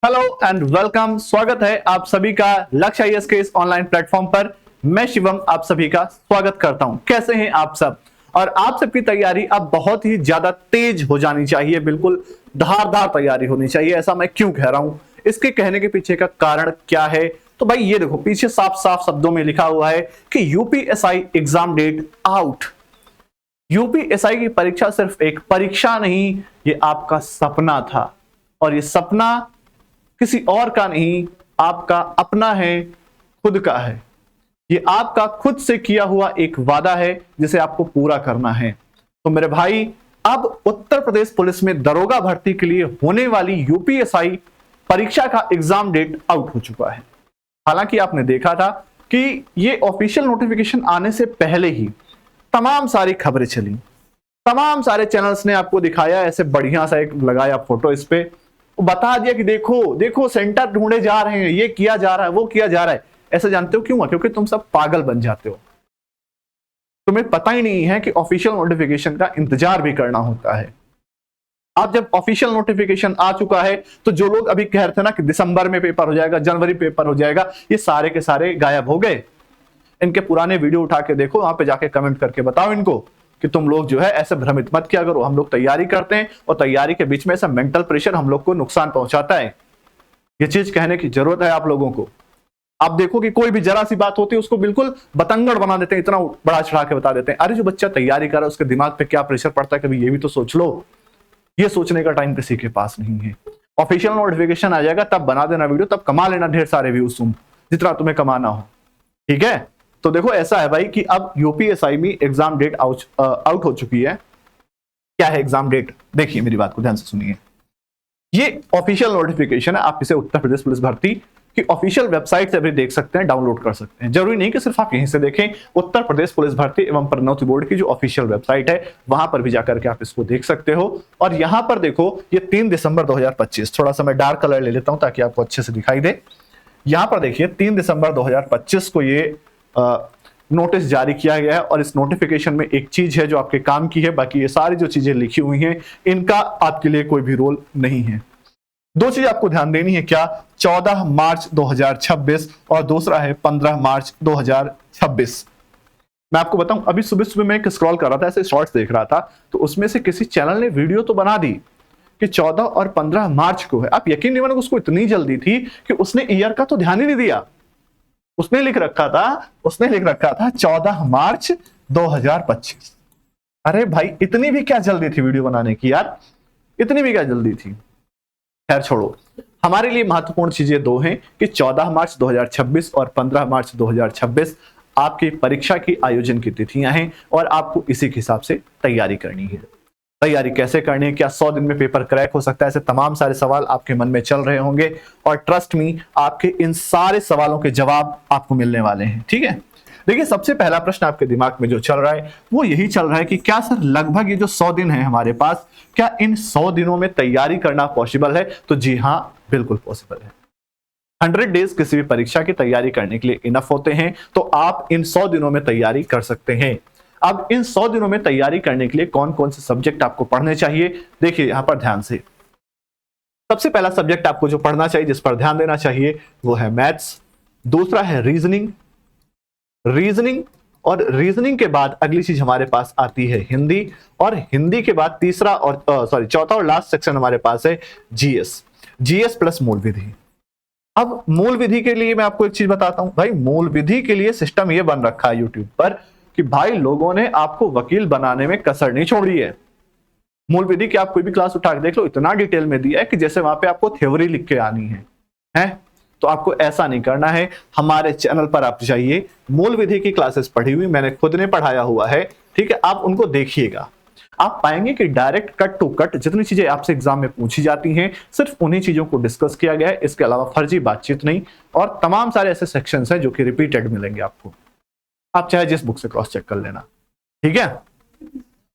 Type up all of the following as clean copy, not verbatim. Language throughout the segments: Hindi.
Hello and welcome. स्वागत है आप सभी का लक्ष्य आईएएस के इस ऑनलाइन प्लेटफॉर्म पर। मैं शिवम आप सभी का स्वागत करता हूं। कैसे हैं आप सब? और आप सबकी तैयारी अब बहुत ही ज्यादा तेज हो जानी चाहिए, बिल्कुल धारदार तैयारी होनी चाहिए। ऐसा मैं क्यों कह रहा हूं, इसके कहने के पीछे का कारण क्या है? तो भाई ये देखो, पीछे साफ साफ शब्दों में लिखा हुआ है कि UPSI exam date out. UPSI की परीक्षा सिर्फ एक परीक्षा नहीं, ये आपका सपना था। और ये सपना किसी और का नहीं, आपका अपना है, खुद का है। ये आपका खुद से किया हुआ एक वादा है जिसे आपको पूरा करना है। तो मेरे भाई, अब उत्तर प्रदेश पुलिस में दरोगा भर्ती के लिए होने वाली यूपीएसआई परीक्षा का एग्जाम डेट आउट हो चुका है। हालांकि आपने देखा था कि ये ऑफिशियल नोटिफिकेशन आने से पहले ही तमाम सारी खबरें चली, तमाम सारे चैनल्स ने आपको दिखाया, ऐसे बढ़िया सा एक लगाया फोटो, इस पे बता दिया कि देखो देखो सेंटर ढूंढे जा रहे हैं, ये किया जा रहा है, वो किया जा रहा है। ऐसे जानते हो क्यों? क्योंकि तुम सब पागल बन जाते हो। तुम्हें पता ही नहीं है कि ऑफिशियल नोटिफिकेशन का इंतजार भी करना होता है। अब जब ऑफिशियल नोटिफिकेशन आ चुका है तो जो लोग अभी कह रहे थे ना कि दिसंबर में पेपर हो जाएगा, जनवरी पेपर हो जाएगा, ये सारे के सारे गायब हो गए। इनके पुराने वीडियो उठा के देखो, वहां पे जाके कमेंट करके बताओ इनको कि तुम लोग जो है ऐसे भ्रमित मत किया करो। हम लोग तैयारी करते हैं और तैयारी के बीच में ऐसा मेंटल प्रेशर हम लोग को नुकसान पहुंचाता है। ये चीज कहने की जरूरत है आप लोगों को। आप देखो कि कोई भी जरा सी बात होती है उसको बिल्कुल बतंगड़ बना देते हैं, इतना बड़ा चढ़ा के बता देते हैं। अरे जो बच्चा तैयारी कर रहा है उसके दिमाग पे क्या प्रेशर पड़ता है, कभी ये भी तो सोच लो। ये सोचने का टाइम किसी के पास नहीं है। ऑफिशियल नोटिफिकेशन आ जाएगा तब बना देना वीडियो, तब कमा लेना ढेर सारे व्यूज, तुम जितना तुम्हें कमाना हो। ठीक है, तो देखो ऐसा है भाई कि अब यूपीएसआई में एग्जाम डेट आउट हो चुकी है। क्या है एग्जाम डेट? देखिए, मेरी बात को ध्यान से सुनिए। ये ऑफिशियल नोटिफिकेशन है, आप इसे उत्तर प्रदेश पुलिस भर्ती की ऑफिशियल वेबसाइट से भी देख सकते हैं, डाउनलोड कर सकते हैं। जरूरी नहीं कि सिर्फ आप यहीं से देखें। उत्तर प्रदेश पुलिस भर्ती एवं प्रोन्नति बोर्ड की जो ऑफिशियल वेबसाइट है वहां पर भी जाकर के आप इसको देख सकते हो। और यहां पर देखो, ये 3 दिसंबर 2025, थोड़ा सा मैं डार्क कलर ले लेता हूं ताकि आपको अच्छे से दिखाई दे। यहां पर देखिए 3 दिसंबर 2025 को ये नोटिस जारी किया गया है। और इस नोटिफिकेशन में एक चीज है जो आपके काम की है, बाकी ये सारी जो चीजें लिखी हुई हैं इनका आपके लिए कोई भी रोल नहीं है। दो चीज आपको ध्यान देनी है। क्या? 14 मार्च 2026 और दूसरा है 15 मार्च 2026। मैं आपको बताऊं, अभी सुबह सुबह मैं एक स्क्रॉल कर रहा था, ऐसे शॉर्ट्स देख रहा था, तो उसमें से किसी चैनल ने वीडियो तो बना दी कि 14 और 15 मार्च को है। आप यकीन नहीं मानोगे, उसको इतनी जल्दी थी कि उसने ईयर का तो ध्यान ही नहीं दिया। उसने लिख रखा था 14 मार्च 2025। अरे भाई, इतनी भी क्या जल्दी थी वीडियो बनाने की यार, इतनी भी क्या जल्दी थी? खैर छोड़ो, हमारे लिए महत्वपूर्ण चीजें दो हैं कि 14 मार्च 2026 और 15 मार्च 2026 आपकी परीक्षा की आयोजन की तिथियां हैं और आपको इसी के हिसाब से तैयारी करनी है। तैयारी कैसे करनी है? क्या 100 दिन में पेपर क्रैक हो सकता है? ऐसे तमाम सारे सवाल आपके मन में चल रहे होंगे और ट्रस्ट मी, आपके इन सारे सवालों के जवाब आपको मिलने वाले हैं। ठीक है, देखिए सबसे पहला प्रश्न आपके दिमाग में जो चल रहा है वो यही चल रहा है कि क्या सर लगभग ये जो 100 दिन है हमारे पास, क्या इन 100 दिनों में तैयारी करना पॉसिबल है? तो जी हाँ, बिल्कुल पॉसिबल है। 100 डेज किसी भी परीक्षा की तैयारी करने के लिए इनफ होते हैं, तो आप इन 100 दिनों में तैयारी कर सकते हैं। अब इन 100 दिनों में तैयारी करने के लिए कौन कौन से सब्जेक्ट आपको पढ़ने चाहिए, देखिए यहां पर ध्यान से। सबसे पहला सब्जेक्ट आपको जो पढ़ना चाहिए, जिस पर ध्यान देना चाहिए, वो है मैथ्स। दूसरा है रीजनिंग। और रीजनिंग के बाद अगली चीज हमारे पास आती है हिंदी। और हिंदी के बाद चौथा और लास्ट सेक्शन हमारे पास है जीएस प्लस मूल विधि। अब मूल विधि के लिए मैं आपको एक चीज बताता हूं भाई। मूल विधि के लिए सिस्टम ये बन रखा है यूट्यूब पर कि भाई लोगों ने आपको वकील बनाने में कसर नहीं छोड़ी है। मूल विधि की आप कोई भी क्लास उठा के देख लो, इतना डिटेल में दिया है कि जैसे वहां पे आपको थ्योरी लिख के आनी है? तो आपको ऐसा नहीं करना है। हमारे चैनल पर आप जाइए, मूल विधि की क्लासेस पढ़ी हुई मैंने खुद ने पढ़ाया हुआ है। ठीक है, आप उनको देखिएगा, आप पाएंगे कि डायरेक्ट कट टू कट जितनी चीजें आपसे एग्जाम में पूछी जाती हैं सिर्फ उन्हीं चीजों को डिस्कस किया गया है। इसके अलावा फर्जी बातचीत नहीं। और तमाम सारे ऐसे सेक्शंस हैं जो कि रिपीटेड मिलेंगे आपको, आप चाहे जिस बुक से क्रॉस चेक कर लेना। ठीक है,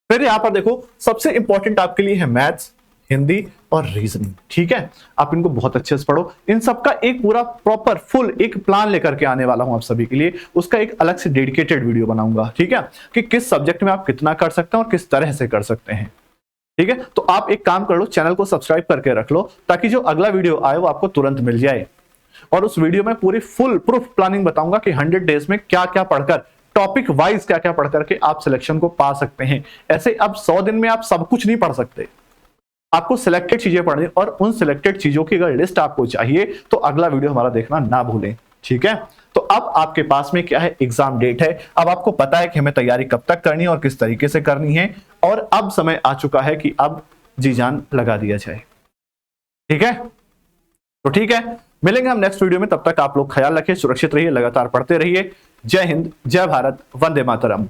फिर यहां पर देखो सबसे इंपॉर्टेंट आपके लिए है मैथ्स, हिंदी और रीजनिंग। ठीक है, आप इनको बहुत अच्छे से पढ़ो। इन सबका एक पूरा प्रॉपर फुल एक प्लान लेकर के आने वाला हूं आप सभी के लिए। उसका एक अलग से डेडिकेटेड वीडियो बनाऊंगा। ठीक है, कि किस सब्जेक्ट में आप कितना कर सकते हैं और किस तरह से कर सकते हैं। ठीक है, तो आप एक काम कर लो, चैनल को सब्सक्राइब करके रख लो ताकि जो अगला वीडियो आए वो आपको तुरंत मिल जाए। और उस वीडियो में पूरी फुल प्रूफ प्लानिंग बताऊंगा कि 100 डेज में क्या क्या पढ़कर, टॉपिक वाइज क्या क्या पढ़कर के आप सिलेक्शन को पा सकते हैं। ऐसे अब 100 दिन में आप सब कुछ नहीं पढ़ सकते, आपको सिलेक्टेड चीजें पढ़नी, और उन सिलेक्टेड चीजों की अगर लिस्ट आपको चाहिए तो अगला वीडियो हमारा देखना ना भूलें। ठीक है, तो अब आपके पास में क्या है, एग्जाम डेट है। अब आपको पता है कि हमें तैयारी कब तक करनी है और किस तरीके से करनी है, और अब समय आ चुका है कि अब जी जान लगा दिया जाए। ठीक है, तो ठीक है, मिलेंगे हम नेक्स्ट वीडियो में। तब तक आप लोग ख्याल रखिए, सुरक्षित रहिए, लगातार पढ़ते रहिए। जय हिंद, जय भारत, वंदे मातरम।